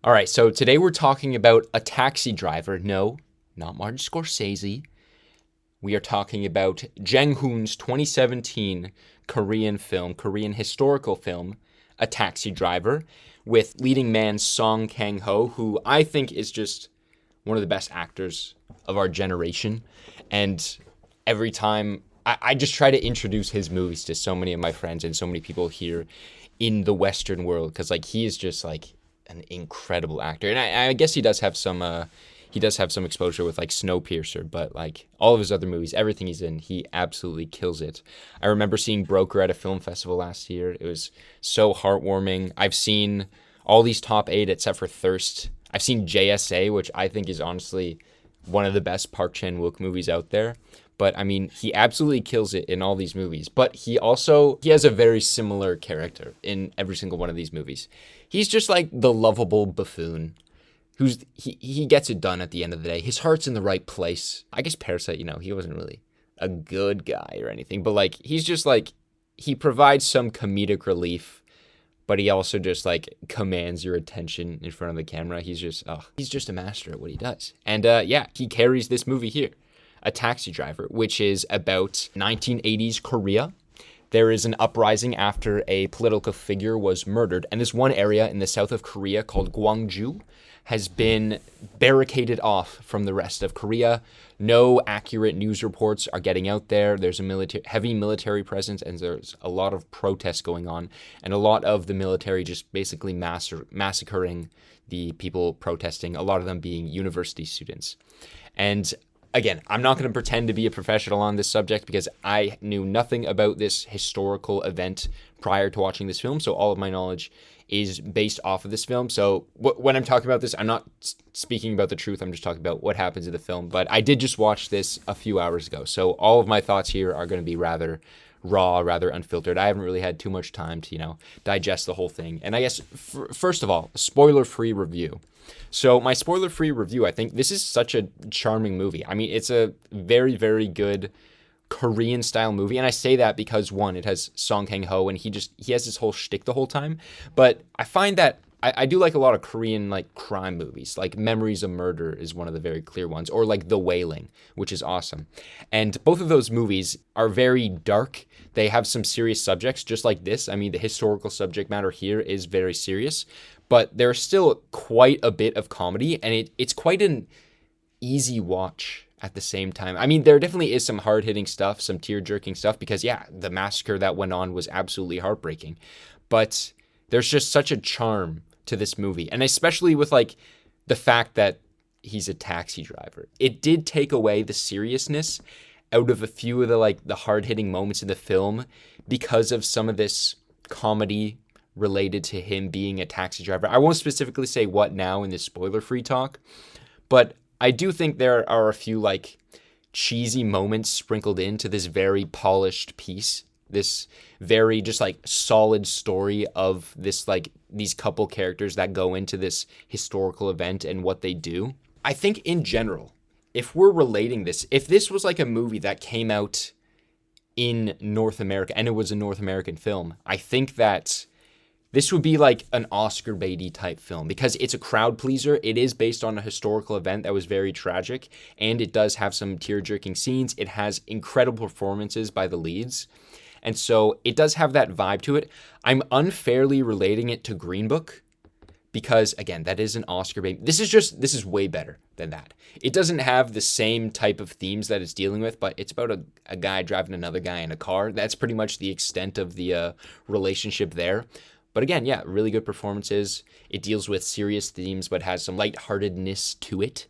All right, so today we're talking about A Taxi Driver. No, not Martin Scorsese. We are talking about Jang Hoon's 2017 Korean film, Korean historical film, A Taxi Driver, with leading man Song Kang-ho, who I think is just one of the best actors of our generation. And every time I just try to introduce his movies to so many of my friends and so many people here in the Western world, because like he is just like an incredible actor. And I guess he does have some exposure with like Snowpiercer, but like all of his other movies, everything he's in, he absolutely kills it. I remember seeing Broker at a film festival last year. It was so heartwarming. I've seen all these top eight except for Thirst. I've seen JSA, which I think is honestly one of the best Park Chan-wook movies out there. But I mean, he absolutely kills it in all these movies. But he has a very similar character in every single one of these movies. He's just like the lovable buffoon he gets it done at the end of the day. His heart's in the right place. I guess Parasite, he wasn't really a good guy or anything, but like he's just like he provides some comedic relief, but he also just like commands your attention in front of the camera. He's just a master at what he does. And yeah, he carries this movie here, A Taxi Driver, which is about 1980s Korea. There is an uprising after a political figure was murdered, and this one area in the south of Korea called Gwangju has been barricaded off from the rest of Korea. No accurate news reports are getting out there. There's a heavy military presence, and there's a lot of protests going on, and a lot of the military just basically massacring the people protesting, a lot of them being university students. And again, I'm not going to pretend to be a professional on this subject because I knew nothing about this historical event prior to watching this film, so all of my knowledge is based off of this film. So when I'm talking about this, I'm not speaking about the truth. I'm just talking about what happens in the film. But I did just watch this a few hours ago, so all of my thoughts here are going to be rather raw, rather unfiltered. I haven't really had too much time to, digest the whole thing. And I guess, first of all, spoiler-free review. So my spoiler-free review, I think this is such a charming movie. I mean, it's a very, very good Korean style movie, and I say that because one, it has Song Kang-ho, and he has this whole shtick the whole time. But I find that I do like a lot of Korean like crime movies, like Memories of Murder is one of the very clear ones, or like The Wailing, which is awesome. And both of those movies are very dark. They have some serious subjects, just like this. I mean, the historical subject matter here is very serious, but there's still quite a bit of comedy, and it's quite an easy watch at the same time. I mean, there definitely is some hard-hitting stuff, some tear-jerking stuff, because, yeah, the massacre that went on was absolutely heartbreaking. But there's just such a charm to this movie, and especially with, like, the fact that he's a taxi driver. It did take away the seriousness out of a few of the hard-hitting moments in the film because of some of this comedy related to him being a taxi driver. I won't specifically say what now in this spoiler-free talk, but I do think there are a few like cheesy moments sprinkled into this very polished piece, this very just like solid story of this like these couple characters that go into this historical event and what they do. I think in general, if we're relating this, if this was like a movie that came out in North America and it was a North American film, I think that this would be like an Oscar baity type film because it's a crowd pleaser. It is based on a historical event that was very tragic, and it does have some tear-jerking scenes. It has incredible performances by the leads, and so it does have that vibe to it. I'm unfairly relating it to Green Book because, again, that is an Oscar bait. This is way better than that. It doesn't have the same type of themes that it's dealing with, but it's about a guy driving another guy in a car. That's pretty much the extent of the relationship there. But again, yeah, really good performances. It deals with serious themes, but has some lightheartedness to it.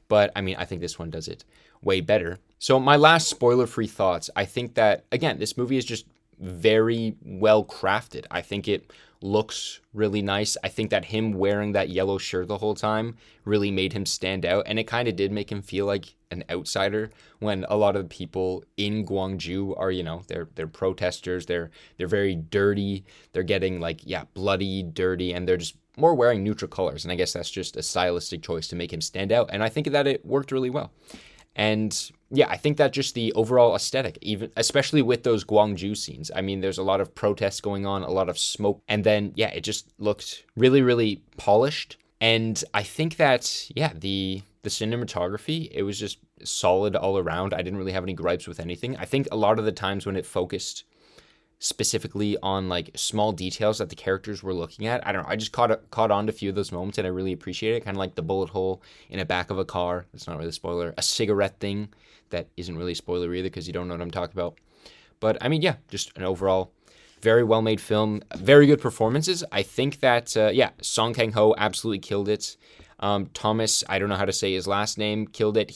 But I mean, I think this one does it way better. So my last spoiler-free thoughts, I think that, again, this movie is just very well crafted. I think it looks really nice. I think that him wearing that yellow shirt the whole time really made him stand out, and it kind of did make him feel like an outsider when a lot of the people in Gwangju are, they're protesters. They're very dirty. They're getting bloody, dirty, and they're just more wearing neutral colors. And I guess that's just a stylistic choice to make him stand out. And I think that it worked really well. And yeah, I think that just the overall aesthetic, even especially with those Gwangju scenes. I mean, there's a lot of protests going on, a lot of smoke, and then yeah, it just looked really, really polished. And I think that, yeah, the cinematography, it was just solid all around. I didn't really have any gripes with anything. I think a lot of the times when it focused specifically on like small details that the characters were looking at, I don't know, I just caught on to a few of those moments and I really appreciate it. Kind of like the bullet hole in the back of a car. That's not really a spoiler. A cigarette thing that isn't really a spoiler either because you don't know what I'm talking about. But I mean, yeah, just an overall very well made film, very good performances. I think that, yeah, Song Kang Ho absolutely killed it. Thomas, I don't know how to say his last name, killed it.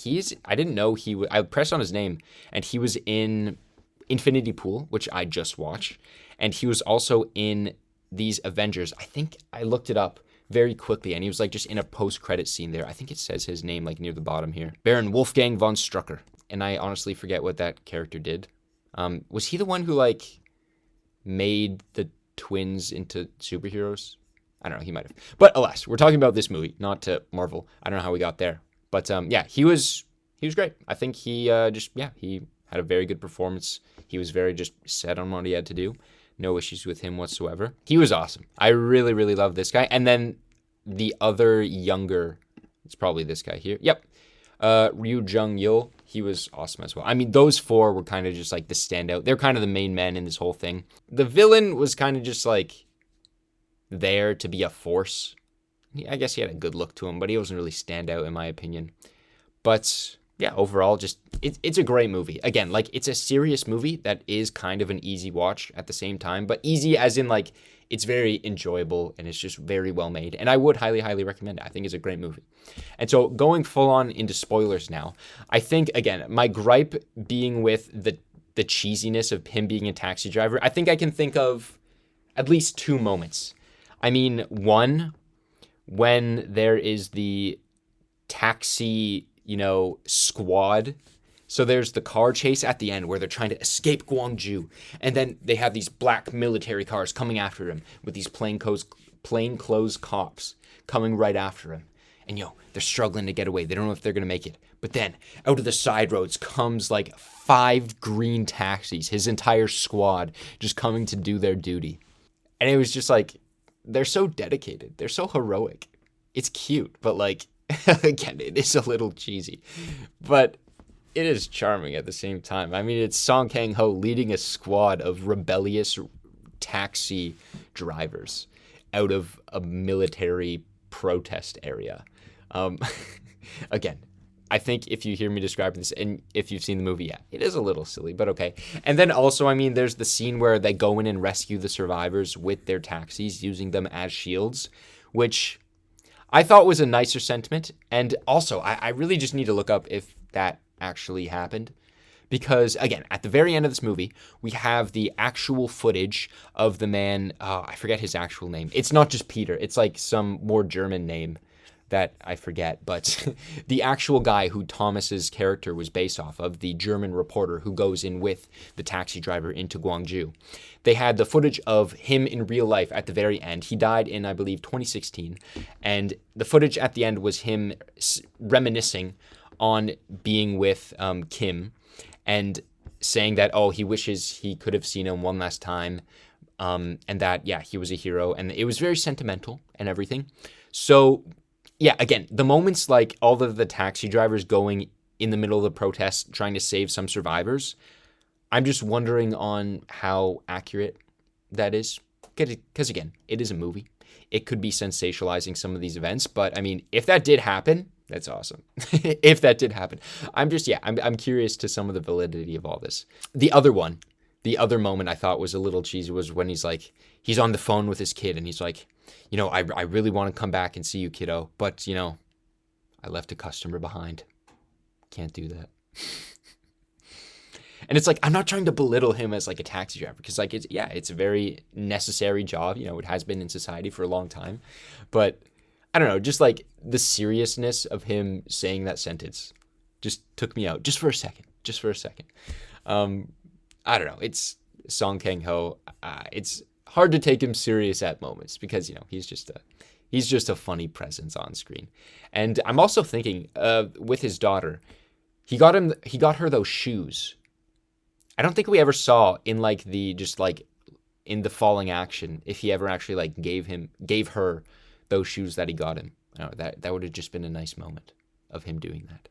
I didn't know I pressed on his name and he was in Infinity Pool, which I just watched. And he was also in these Avengers. I think I looked it up very quickly and he was like just in a post-credit scene there. I think it says his name like near the bottom here. Baron Wolfgang von Strucker. And I honestly forget what that character did. Was he the one who like made the twins into superheroes? I don't know, he might have. But alas, we're talking about this movie, not Marvel. I don't know how we got there. But yeah, he was great. I think he he had a very good performance. He was very just set on what he had to do. No issues with him whatsoever. He was awesome. I really, really love this guy. And then the other younger, it's probably this guy here. Yep. Ryu Jung-yeol, he was awesome as well. I mean, those four were kind of just like the standout. They're kind of the main men in this whole thing. The villain was kind of just like there to be a force. I guess he had a good look to him, but he wasn't really stand out in my opinion. But yeah, overall, just it's a great movie. Again, like it's a serious movie that is kind of an easy watch at the same time, but easy as in like it's very enjoyable and it's just very well made. And I would highly, highly recommend it. I think it's a great movie. And so going full on into spoilers now, I think, again, my gripe being with the cheesiness of him being a taxi driver, I think I can think of at least two moments. I mean, one, when there is the taxi, squad. So there's the car chase at the end where they're trying to escape Gwangju. And then they have these black military cars coming after him with these plainclothes cops coming right after him. And they're struggling to get away. They don't know if they're going to make it. But then out of the side roads comes like 5 green taxis, his entire squad just coming to do their duty. And it was just like, they're so dedicated. They're so heroic. It's cute, but like, again, it is a little cheesy. But it is charming at the same time. I mean, it's Song Kang Ho leading a squad of rebellious taxi drivers out of a military protest area. Again, I think if you hear me describing this and if you've seen the movie, yeah, it is a little silly, but okay. And then also, I mean, there's the scene where they go in and rescue the survivors with their taxis, using them as shields, which I thought was a nicer sentiment. And also, I really just need to look up if that actually happened. Because, again, at the very end of this movie, we have the actual footage of the man, I forget his actual name. It's not just Peter. It's like some more German name that I forget. But the actual guy who Thomas's character was based off of, the German reporter who goes in with the taxi driver into Gwangju. They had the footage of him in real life at the very end. He died in, I believe, 2016. And the footage at the end was him reminiscing on being with Kim and saying that, he wishes he could have seen him one last time, and that, yeah, he was a hero, and it was very sentimental and everything. So, yeah, again, the moments like all of the taxi drivers going in the middle of the protest trying to save some survivors, I'm just wondering on how accurate that is. Because, again, it is a movie. It could be sensationalizing some of these events, but, I mean, if that did happen, that's awesome. If that did happen. I'm curious to some of the validity of all this. The other moment I thought was a little cheesy was when he's on the phone with his kid and he's like, I really want to come back and see you, kiddo, but, I left a customer behind. Can't do that. And it's like, I'm not trying to belittle him as like a taxi driver because like, it's a very necessary job. It has been in society for a long time, but I don't know, just like the seriousness of him saying that sentence just took me out just for a second. I don't know. It's Song Kang Ho. It's hard to take him serious at moments because, he's just a funny presence on screen. And I'm also thinking with his daughter, he got her those shoes. I don't think we ever saw in like in the falling action if he ever actually like gave her those shoes that he got him. I don't know, that would have just been a nice moment of him doing that.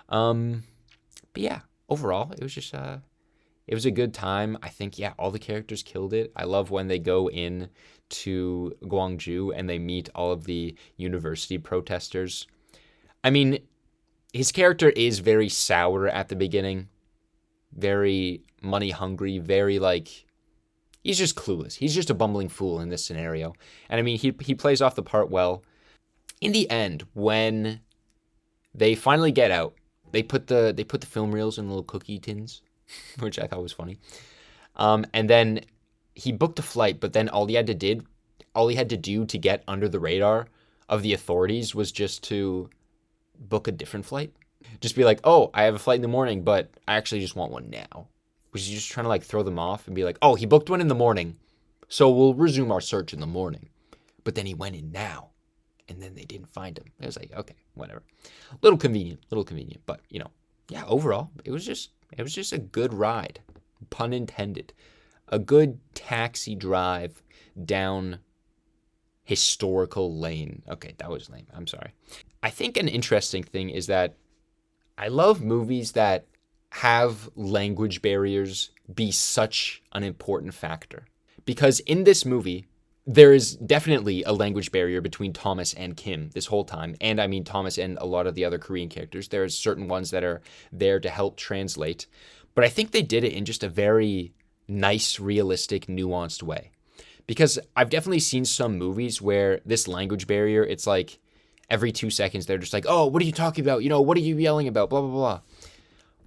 But yeah, overall, it was just it was a good time. I think, yeah, all the characters killed it. I love when they go in to Gwangju and they meet all of the university protesters. I mean, his character is very sour at the beginning, very money hungry, very like, he's just clueless. He's just a bumbling fool in this scenario. And I mean, he plays off the part well. In the end, when they finally get out, they put the film reels in little cookie tins, which I thought was funny. And then he booked a flight, but then all he had to do to get under the radar of the authorities was just to book a different flight. Just be like, oh, I have a flight in the morning, but I actually just want one now. Was he just trying to like throw them off and be like, oh, he booked one in the morning, so we'll resume our search in the morning. But then he went in now, and then they didn't find him. It was like, okay, whatever. Little convenient, but yeah, overall, it was just a good ride, pun intended. A good taxi drive down historical lane. Okay, that was lame. I'm sorry. I think an interesting thing is that I love movies that have language barriers be such an important factor. Because in this movie, there is definitely a language barrier between Thomas and Kim this whole time. And I mean Thomas and a lot of the other Korean characters. There's certain ones that are there to help translate. But I think they did it in just a very nice, realistic, nuanced way. Because I've definitely seen some movies where this language barrier, it's like every 2 seconds they're just like, oh, what are you talking about? What are you yelling about? Blah, blah, blah.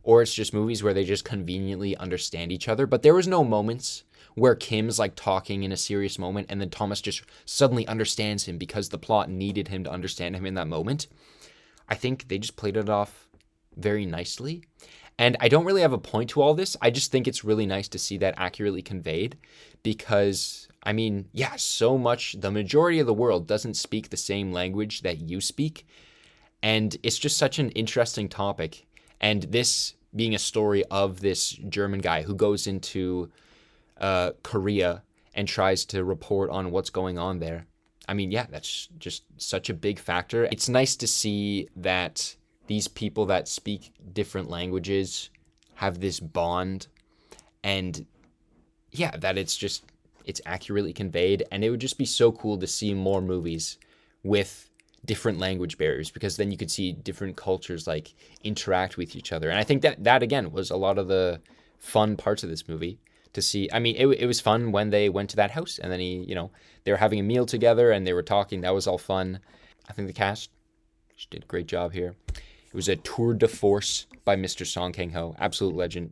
Or it's just movies where they just conveniently understand each other. But there was no moments where Kim's like talking in a serious moment and then Thomas just suddenly understands him because the plot needed him to understand him in that moment. I think they just played it off very nicely. And I don't really have a point to all this. I just think it's really nice to see that accurately conveyed because, I mean, yeah, so much, the majority of the world doesn't speak the same language that you speak. And it's just such an interesting topic. And this being a story of this German guy who goes into Korea and tries to report on what's going on there. I mean, yeah, that's just such a big factor. It's nice to see that these people that speak different languages have this bond and yeah, that it's accurately conveyed. And it would just be so cool to see more movies with different language barriers because then you could see different cultures like interact with each other. And I think that again was a lot of the fun parts of this movie to see. I mean, it was fun when they went to that house and then they were having a meal together and they were talking. That was all fun. I think the cast did a great job here. It was a tour de force by Mr. Song Kang-ho, absolute legend.